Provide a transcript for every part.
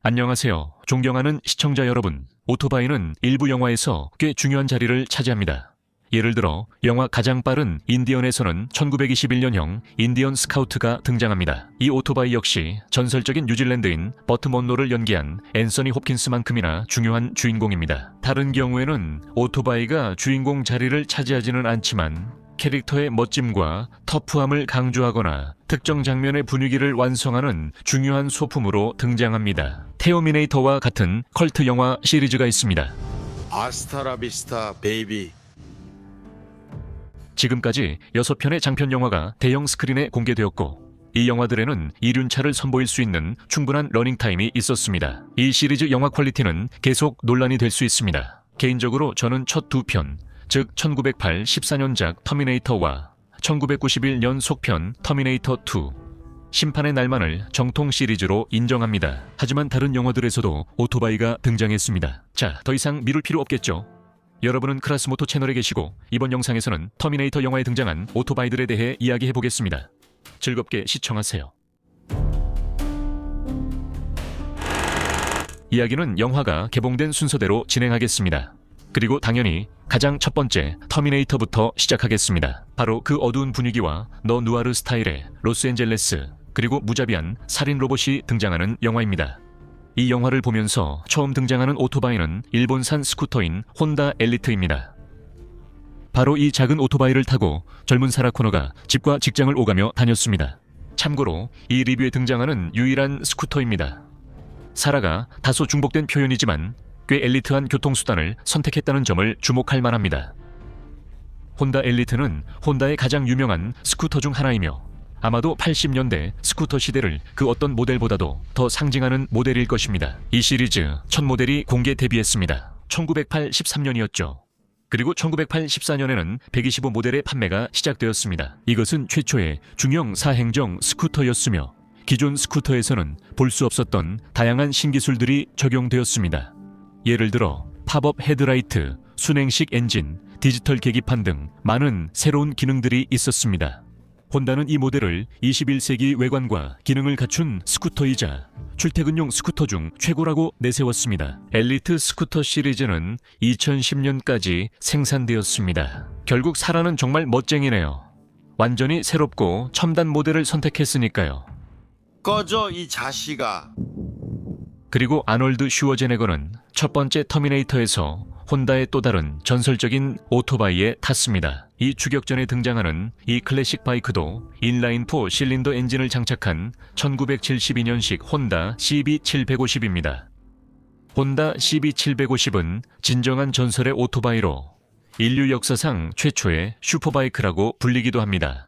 안녕하세요. 존경하는 시청자 여러분. 오토바이는 일부 영화에서 꽤 중요한 자리를 차지합니다. 예를 들어 영화 가장 빠른 인디언에서는 1921년형 인디언 스카우트가 등장합니다. 이 오토바이 역시 전설적인 뉴질랜드인 버트 먼로를 연기한 앤서니 홉킨스만큼이나 중요한 주인공입니다. 다른 경우에는 오토바이가 주인공 자리를 차지하지는 않지만 캐릭터의 멋짐과 터프함을 강조하거나 특정 장면의 분위기를 완성하는 중요한 소품으로 등장합니다. 테어미네이터와 같은 컬트 영화 시리즈가 있습니다. 아스타라비스타 베이비. 지금까지 6편의 장편 영화가 대형 스크린에 공개되었고 이 영화들에는 이륜차를 선보일 수 있는 충분한 러닝타임이 있었습니다. 이 시리즈 영화 퀄리티는 계속 논란이 될 수 있습니다. 개인적으로 저는 첫 두 편, 즉 1914년작 터미네이터와 1991년 속편 터미네이터 2, 심판의 날만을 정통 시리즈로 인정합니다. 하지만 다른 영화들에서도 오토바이가 등장했습니다. 자, 더 이상 미룰 필요 없겠죠? 여러분은 크라스모토 채널에 계시고 이번 영상에서는 터미네이터 영화에 등장한 오토바이들에 대해 이야기해보겠습니다. 즐겁게 시청하세요. 이야기는 영화가 개봉된 순서대로 진행하겠습니다. 그리고 당연히 가장 첫 번째 터미네이터부터 시작하겠습니다. 바로 그 어두운 분위기와 너누아르 스타일의 로스앤젤레스 그리고 무자비한 살인 로봇이 등장하는 영화입니다. 이 영화를 보면서 처음 등장하는 오토바이는 일본산 스쿠터인 혼다 엘리트입니다. 바로 이 작은 오토바이를 타고 젊은 사라 코너가 집과 직장을 오가며 다녔습니다. 참고로 이 리뷰에 등장하는 유일한 스쿠터입니다. 사라가 다소 중복된 표현이지만 꽤 엘리트한 교통수단을 선택했다는 점을 주목할 만합니다. 혼다 엘리트는 혼다의 가장 유명한 스쿠터 중 하나이며 아마도 80년대 스쿠터 시대를 그 어떤 모델보다도 더 상징하는 모델일 것입니다. 이 시리즈 첫 모델이 공개 데뷔했습니다. 1983년이었죠. 그리고 1984년에는 125 모델의 판매가 시작되었습니다. 이것은 최초의 중형 사행정 스쿠터였으며 기존 스쿠터에서는 볼 수 없었던 다양한 신기술들이 적용되었습니다. 예를 들어 팝업 헤드라이트, 순행식 엔진, 디지털 계기판 등 많은 새로운 기능들이 있었습니다. 혼다는 이 모델을 21세기 외관과 기능을 갖춘 스쿠터이자 출퇴근용 스쿠터 중 최고라고 내세웠습니다. 엘리트 스쿠터 시리즈는 2010년까지 생산되었습니다. 결국 사라는 정말 멋쟁이네요. 완전히 새롭고 첨단 모델을 선택했으니까요. 꺼져 이 자식아. 그리고 아놀드 슈워제네거는 첫 번째 터미네이터에서 혼다의 또 다른 전설적인 오토바이에 탔습니다. 이 추격전에 등장하는 이 클래식 바이크도 인라인4 실린더 엔진을 장착한 1972년식 혼다 CB750입니다. 혼다 CB750은 진정한 전설의 오토바이로 인류 역사상 최초의 슈퍼바이크라고 불리기도 합니다.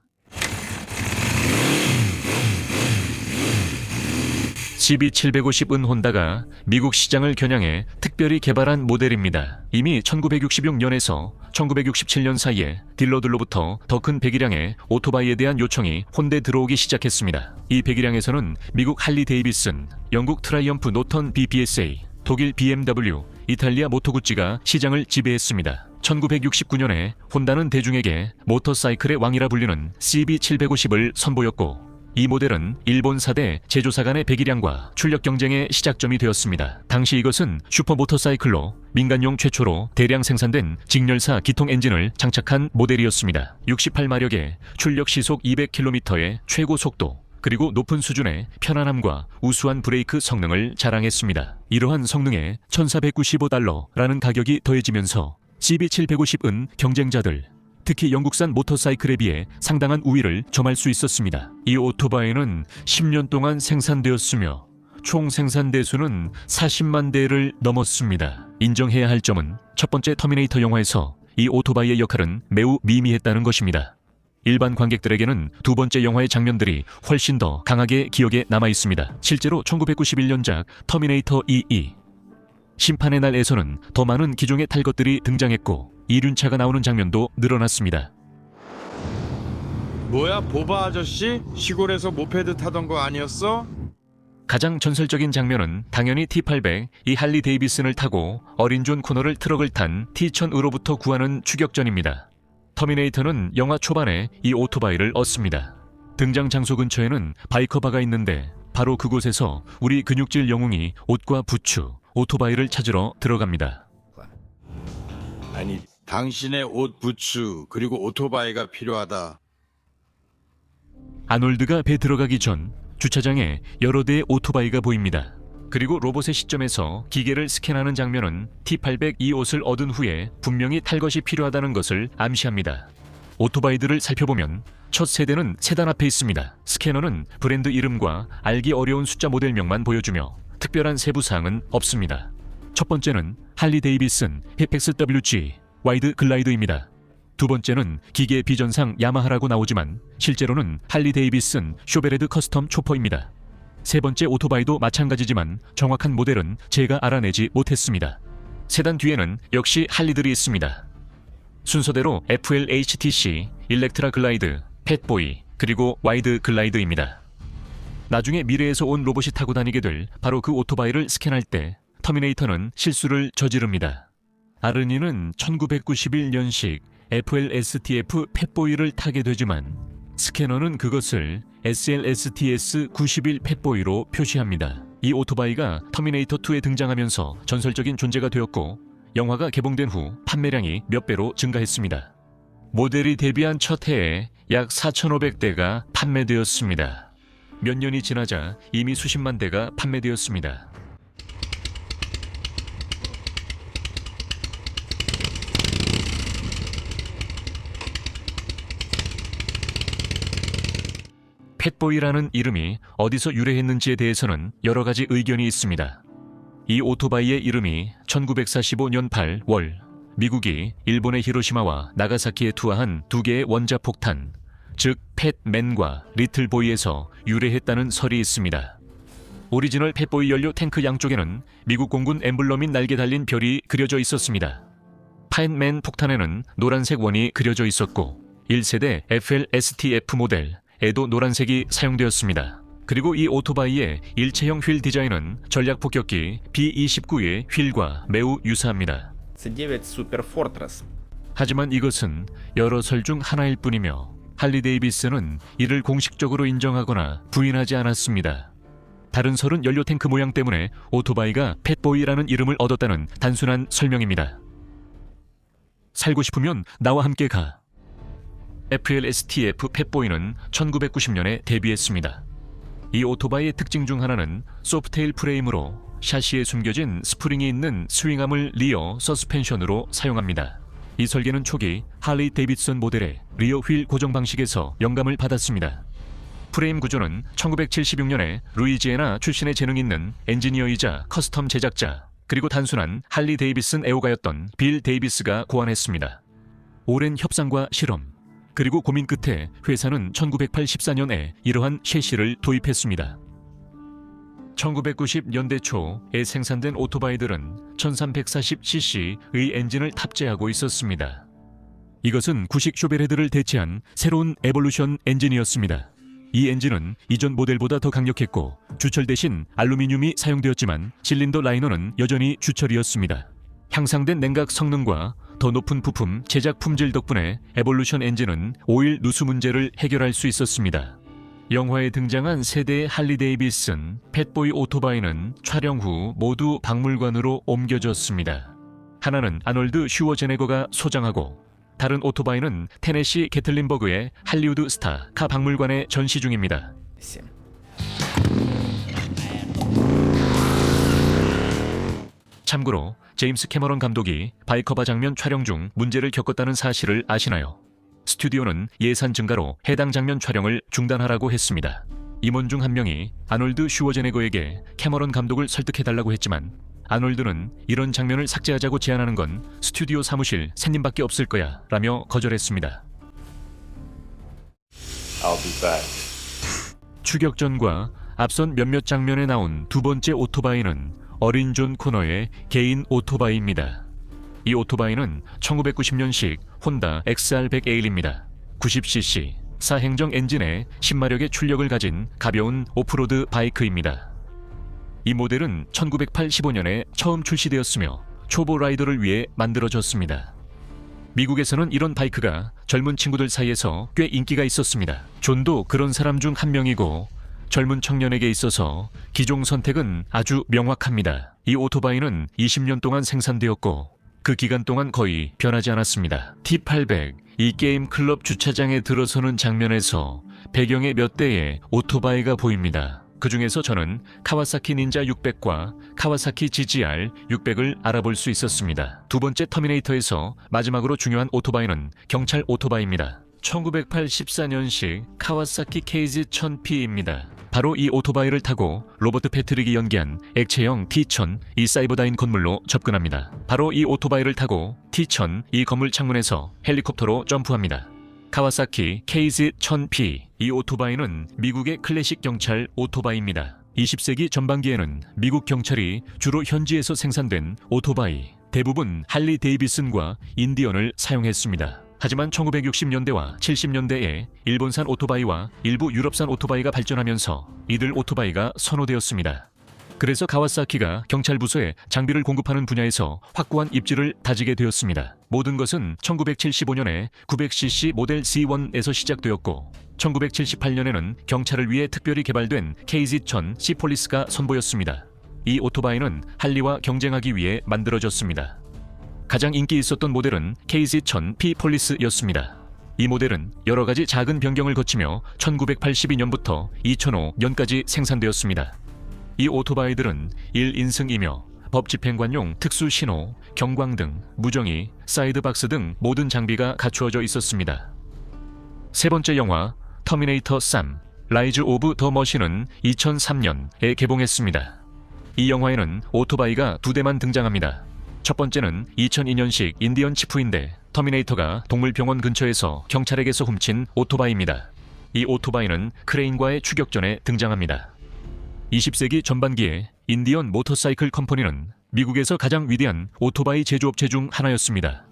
CB750은 혼다가 미국 시장을 겨냥해 특별히 개발한 모델입니다. 이미 1966년에서 1967년 사이에 딜러들로부터 더 큰 배기량의 오토바이에 대한 요청이 혼대에 들어오기 시작했습니다. 이 배기량에서는 미국 할리 데이비슨, 영국 트라이엄프 노턴 BPSA, 독일 BMW, 이탈리아 모토구찌가 시장을 지배했습니다. 1969년에 혼다는 대중에게 모터사이클의 왕이라 불리는 CB750을 선보였고 이 모델은 일본사대 제조사 간의 배기량과 출력 경쟁의 시작점이 되었습니다. 당시 이것은 슈퍼 모터사이클로 민간용 최초로 대량 생산된 직렬사 기통 엔진을 장착한 모델이었습니다. 68마력의 출력 시속 200km의 최고 속도 그리고 높은 수준의 편안함과 우수한 브레이크 성능을 자랑했습니다. 이러한 성능에 $1,495라는 가격이 더해지면서 CB750은 경쟁자들 특히 영국산 모터사이클에 비해 상당한 우위를 점할 수 있었습니다. 이 오토바이는 10년 동안 생산되었으며 총 생산 대수는 40만 대를 넘었습니다. 인정해야 할 점은 첫 번째 터미네이터 영화에서 이 오토바이의 역할은 매우 미미했다는 것입니다. 일반 관객들에게는 두 번째 영화의 장면들이 훨씬 더 강하게 기억에 남아 있습니다. 실제로 1991년작 터미네이터 2 심판의 날에서는 더 많은 기종의 탈 것들이 등장했고 이륜차가 나오는 장면도 늘어났습니다. 뭐야 보바 아저씨? 시골에서 모페드 타던 거 아니었어? 가장 전설적인 장면은 당연히 T800, 이 할리 데이비슨을 타고 어린 존 코너를 트럭을 탄 T1000으로부터 구하는 추격전입니다. 터미네이터는 영화 초반에 이 오토바이를 얻습니다. 등장 장소 근처에는 바이커바가 있는데 바로 그곳에서 우리 근육질 영웅이 옷과 부츠, 오토바이를 찾으러 들어갑니다. 아니, 당신의 옷, 부츠, 그리고 오토바이가 필요하다. 아놀드가 배 들어가기 전 주차장에 여러 대의 오토바이가 보입니다. 그리고 로봇의 시점에서 기계를 스캔하는 장면은 T800 이 옷을 얻은 후에 분명히 탈 것이 필요하다는 것을 암시합니다. 오토바이들을 살펴보면 첫 세대는 세단 앞에 있습니다. 스캐너는 브랜드 이름과 알기 어려운 숫자 모델명만 보여주며 특별한 세부사항은 없습니다. 첫 번째는 할리 데이비슨 헤펙스 WG 와이드 글라이드입니다. 두 번째는 기계 비전상 야마하라고 나오지만 실제로는 할리 데이비슨 쇼베레드 커스텀 초퍼입니다. 세 번째 오토바이도 마찬가지지만 정확한 모델은 제가 알아내지 못했습니다. 세단 뒤에는 역시 할리들이 있습니다. 순서대로 FLHTC, 일렉트라 글라이드, 팻보이, 그리고 와이드 글라이드입니다. 나중에 미래에서 온 로봇이 타고 다니게 될 바로 그 오토바이를 스캔할 때 터미네이터는 실수를 저지릅니다. 아르니는 1991년식 FLSTF 팻보이를 타게 되지만 스캐너는 그것을 SLSTS 91 팻보이로 표시합니다. 이 오토바이가 터미네이터 2에 등장하면서 전설적인 존재가 되었고 영화가 개봉된 후 판매량이 몇 배로 증가했습니다. 모델이 데뷔한 첫 해에 약 4,500대가 판매되었습니다. 몇 년이 지나자 이미 수십만 대가 판매되었습니다. 팻보이라는 이름이 어디서 유래했는지에 대해서는 여러 가지 의견이 있습니다. 이 오토바이의 이름이 1945년 8월 미국이 일본의 히로시마와 나가사키에 투하한 두 개의 원자폭탄, 즉 팻맨과 리틀보이에서 유래했다는 설이 있습니다. 오리지널 팻보이 연료 탱크 양쪽에는 미국 공군 엠블럼인 날개 달린 별이 그려져 있었습니다. 팻맨 폭탄에는 노란색 원이 그려져 있었고 1세대 FLSTF 모델에도 노란색이 사용되었습니다. 그리고 이 오토바이의 일체형 휠 디자인은 전략 폭격기 B-29의 휠과 매우 유사합니다. 하지만 이것은 여러 설 중 하나일 뿐이며 할리 데이비스는 이를 공식적으로 인정하거나 부인하지 않았습니다. 다른 설은 연료 탱크 모양 때문에 오토바이가 팻보이라는 이름을 얻었다는 단순한 설명입니다. 살고 싶으면 나와 함께 가. FLSTF 팻보이는 1990년에 데뷔했습니다. 이 오토바이의 특징 중 하나는 소프테일 프레임으로 샤시에 숨겨진 스프링이 있는 스윙암을 리어 서스펜션으로 사용합니다. 이 설계는 초기 할리 데이비슨 모델의 리어 휠 고정 방식에서 영감을 받았습니다. 프레임 구조는 1976년에 루이지애나 출신의 재능 있는 엔지니어이자 커스텀 제작자 그리고 단순한 할리 데이비슨 애호가였던 빌 데이비스가 고안했습니다. 오랜 협상과 실험 그리고 고민 끝에 회사는 1984년에 이러한 셰시를 도입했습니다. 1990년대 초에 생산된 오토바이들은 1340cc의 엔진을 탑재하고 있었습니다. 이것은 구식 쇼베레드를 대체한 새로운 에볼루션 엔진이었습니다. 이 엔진은 이전 모델보다 더 강력했고 주철 대신 알루미늄이 사용되었지만 실린더 라이너는 여전히 주철이었습니다. 향상된 냉각 성능과 더 높은 부품 제작 품질 덕분에 에볼루션 엔진은 오일 누수 문제를 해결할 수 있었습니다. 영화에 등장한 세대의 할리 데이비슨, 팻보이 오토바이는 촬영 후 모두 박물관으로 옮겨졌습니다. 하나는 아놀드 슈워제네거가 소장하고 다른 오토바이는 테네시 게틀린버그의 할리우드 스타 카 박물관에 전시 중입니다. 참고로 제임스 캐머런 감독이 바이커바 장면 촬영 중 문제를 겪었다는 사실을 아시나요? 스튜디오는 예산 증가로 해당 장면 촬영을 중단하라고 했습니다. 임원 중 한 명이 아놀드 슈워제네거에게 캐머런 감독을 설득해달라고 했지만 아놀드는 이런 장면을 삭제하자고 제안하는 건 스튜디오 사무실 샌님밖에 없을 거야 라며 거절했습니다. I'll be back. 추격전과 앞선 몇몇 장면에 나온 두 번째 오토바이는 어린 존 코너의 개인 오토바이입니다. 이 오토바이는 1990년식 혼다 XR100A입니다. 90cc, 4행정 엔진에 10마력의 출력을 가진 가벼운 오프로드 바이크입니다. 이 모델은 1985년에 처음 출시되었으며 초보 라이더를 위해 만들어졌습니다. 미국에서는 이런 바이크가 젊은 친구들 사이에서 꽤 인기가 있었습니다. 존도 그런 사람 중 한 명이고 젊은 청년에게 있어서 기종 선택은 아주 명확합니다. 이 오토바이는 20년 동안 생산되었고 그 기간 동안 거의 변하지 않았습니다. T800, 이 게임 클럽 주차장에 들어서는 장면에서 배경의 몇 대의 오토바이가 보입니다. 그 중에서 저는 카와사키 닌자 600과 카와사키 GGR 600을 알아볼 수 있었습니다. 두 번째 터미네이터에서 마지막으로 중요한 오토바이는 경찰 오토바이입니다. 1984년식 카와사키 KZ-1000P입니다. 바로 이 오토바이를 타고 로버트 패트릭이 연기한 액체형 T-1000 이 사이버다인 건물로 접근합니다. 바로 이 오토바이를 타고 T-1000 이 건물 창문에서 헬리콥터로 점프합니다. 카와사키 KZ-1000P 이 오토바이는 미국의 클래식 경찰 오토바이입니다. 20세기 전반기에는 미국 경찰이 주로 현지에서 생산된 오토바이, 대부분 할리 데이비슨과 인디언을 사용했습니다. 하지만 1960년대와 70년대에 일본산 오토바이와 일부 유럽산 오토바이가 발전하면서 이들 오토바이가 선호되었습니다. 그래서 카와사키가 경찰 부서에 장비를 공급하는 분야에서 확고한 입지를 다지게 되었습니다. 모든 것은 1975년에 900cc 모델 C1에서 시작되었고 1978년에는 경찰을 위해 특별히 개발된 KZ-1000 시폴리스가 선보였습니다. 이 오토바이는 할리와 경쟁하기 위해 만들어졌습니다. 가장 인기 있었던 모델은 KZ-1000P 폴리스였습니다. 이 모델은 여러 가지 작은 변경을 거치며 1982년부터 2005년까지 생산되었습니다. 이 오토바이들은 1인승이며 법집행관용 특수 신호, 경광등, 무정이, 사이드박스 등 모든 장비가 갖추어져 있었습니다. 세 번째 영화 터미네이터 3 라이즈 오브 더 머신은 2003년에 개봉했습니다. 이 영화에는 오토바이가 두 대만 등장합니다. 첫 번째는 2002년식 인디언 치프인데 터미네이터가 동물병원 근처에서 경찰에게서 훔친 오토바이입니다. 이 오토바이는 크레인과의 추격전에 등장합니다. 20세기 전반기에 인디언 모터사이클 컴퍼니는 미국에서 가장 위대한 오토바이 제조업체 중 하나였습니다.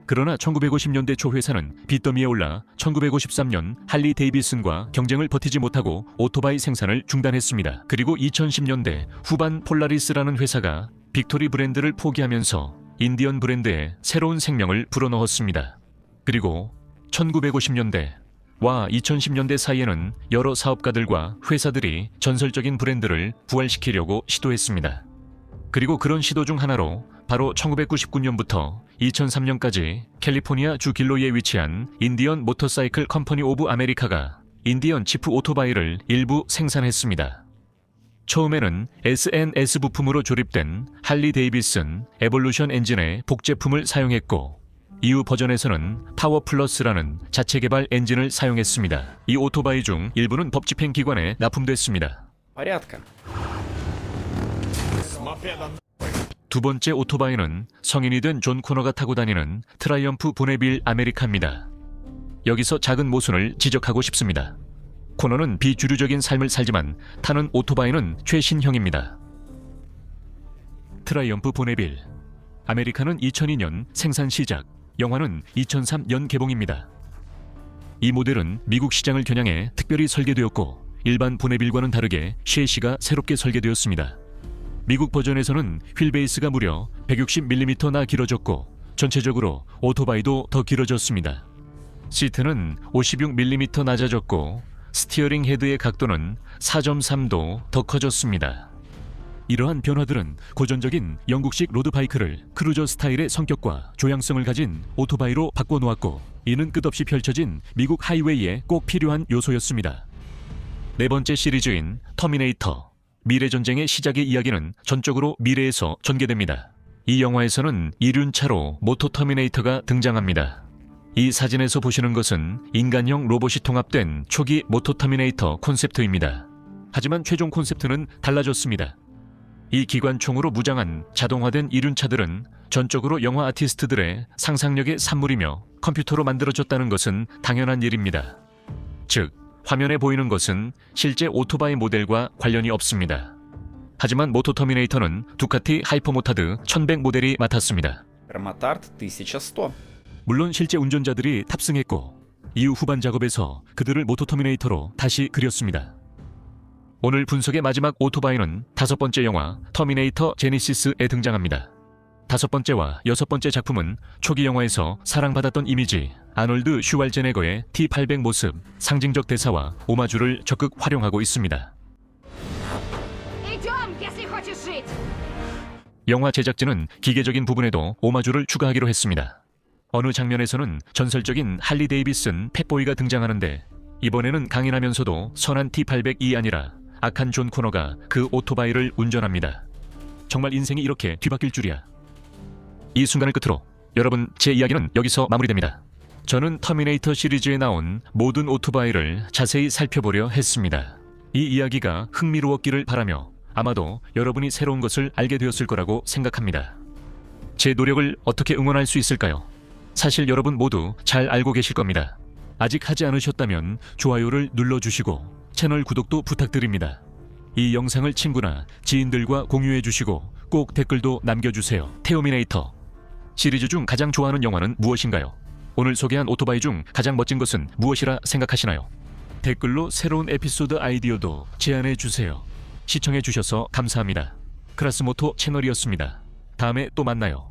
그러나 1950년대 초 회사는 빚더미에 올라 1953년 할리 데이비슨과 경쟁을 버티지 못하고 오토바이 생산을 중단했습니다. 그리고 2010년대 후반 폴라리스라는 회사가 빅토리 브랜드를 포기하면서 인디언 브랜드에 새로운 생명을 불어넣었습니다. 그리고 1950년대 와 2010년대 사이에는 여러 사업가들과 회사들이 전설적인 브랜드를 부활시키려고 시도했습니다. 그리고 그런 시도 중 하나로 바로 1999년부터 2003년까지 캘리포니아 주 길로이에 위치한 인디언 모터사이클 컴퍼니 오브 아메리카가 인디언 지프 오토바이를 일부 생산했습니다. 처음에는 S&S 부품으로 조립된 할리 데이비슨 에볼루션 엔진의 복제품을 사용했고 이후 버전에서는 파워 플러스라는 자체 개발 엔진을 사용했습니다. 이 오토바이 중 일부는 법집행기관에 납품됐습니다. Порядка. 두 번째 오토바이는 성인이 된 존 코너가 타고 다니는 트라이엄프 보네빌 아메리카입니다. 여기서 작은 모순을 지적하고 싶습니다. 코너는 비주류적인 삶을 살지만 타는 오토바이는 최신형입니다. 트라이엄프 보네빌 아메리카는 2002년 생산 시작, 영화는 2003년 개봉입니다. 이 모델은 미국 시장을 겨냥해 특별히 설계되었고 일반 보네빌과는 다르게 셰시가 새롭게 설계되었습니다. 미국 버전에서는 휠베이스가 무려 160mm나 길어졌고 전체적으로 오토바이도 더 길어졌습니다. 시트는 56mm 낮아졌고 스티어링 헤드의 각도는 4.3도 더 커졌습니다. 이러한 변화들은 고전적인 영국식 로드바이크를 크루저 스타일의 성격과 조향성을 가진 오토바이로 바꿔놓았고 이는 끝없이 펼쳐진 미국 하이웨이에 꼭 필요한 요소였습니다. 네 번째 시리즈인 터미네이터 미래전쟁의 시작의 이야기는 전적으로 미래에서 전개됩니다. 이 영화에서는 이륜차로 모토 터미네이터가 등장합니다. 이 사진에서 보시는 것은 인간형 로봇이 통합된 초기 모토 터미네이터 콘셉트입니다. 하지만 최종 콘셉트는 달라졌습니다. 이 기관총으로 무장한 자동화된 이륜차들은 전적으로 영화 아티스트들의 상상력의 산물이며 컴퓨터로 만들어졌다는 것은 당연한 일입니다. 즉, 화면에 보이는 것은 실제 오토바이 모델과 관련이 없습니다. 하지만 모토 터미네이터는 두카티 하이퍼모타드 1100 모델이 맡았습니다. Раматард 1100. 물론 실제 운전자들이 탑승했고 이후 후반 작업에서 그들을 모토 터미네이터로 다시 그렸습니다. 오늘 분석의 마지막 오토바이는 다섯 번째 영화 터미네이터 제니시스에 등장합니다. 다섯 번째와 여섯 번째 작품은 초기 영화에서 사랑받았던 이미지, 아놀드 슈왈제네거의 T-800 모습, 상징적 대사와 오마주를 적극 활용하고 있습니다. Идем, если хочешь жить! 영화 제작진은 기계적인 부분에도 오마주를 추가하기로 했습니다. 어느 장면에서는 전설적인 할리 데이비슨 펫보이가 등장하는데 이번에는 강인하면서도 선한 T-800이 아니라 악한 존 코너가 그 오토바이를 운전합니다. 정말 인생이 이렇게 뒤바뀔 줄이야. 이 순간을 끝으로 여러분, 제 이야기는 여기서 마무리됩니다. 저는 터미네이터 시리즈에 나온 모든 오토바이를 자세히 살펴보려 했습니다. 이 이야기가 흥미로웠기를 바라며 아마도 여러분이 새로운 것을 알게 되었을 거라고 생각합니다. 제 노력을 어떻게 응원할 수 있을까요? 사실 여러분 모두 잘 알고 계실 겁니다. 아직 하지 않으셨다면 좋아요를 눌러주시고 채널 구독도 부탁드립니다. 이 영상을 친구나 지인들과 공유해 주시고 꼭 댓글도 남겨주세요. 테오미네이터 시리즈 중 가장 좋아하는 영화는 무엇인가요? 오늘 소개한 오토바이 중 가장 멋진 것은 무엇이라 생각하시나요? 댓글로 새로운 에피소드 아이디어도 제안해 주세요. 시청해 주셔서 감사합니다. 크라스모토 채널이었습니다. 다음에 또 만나요.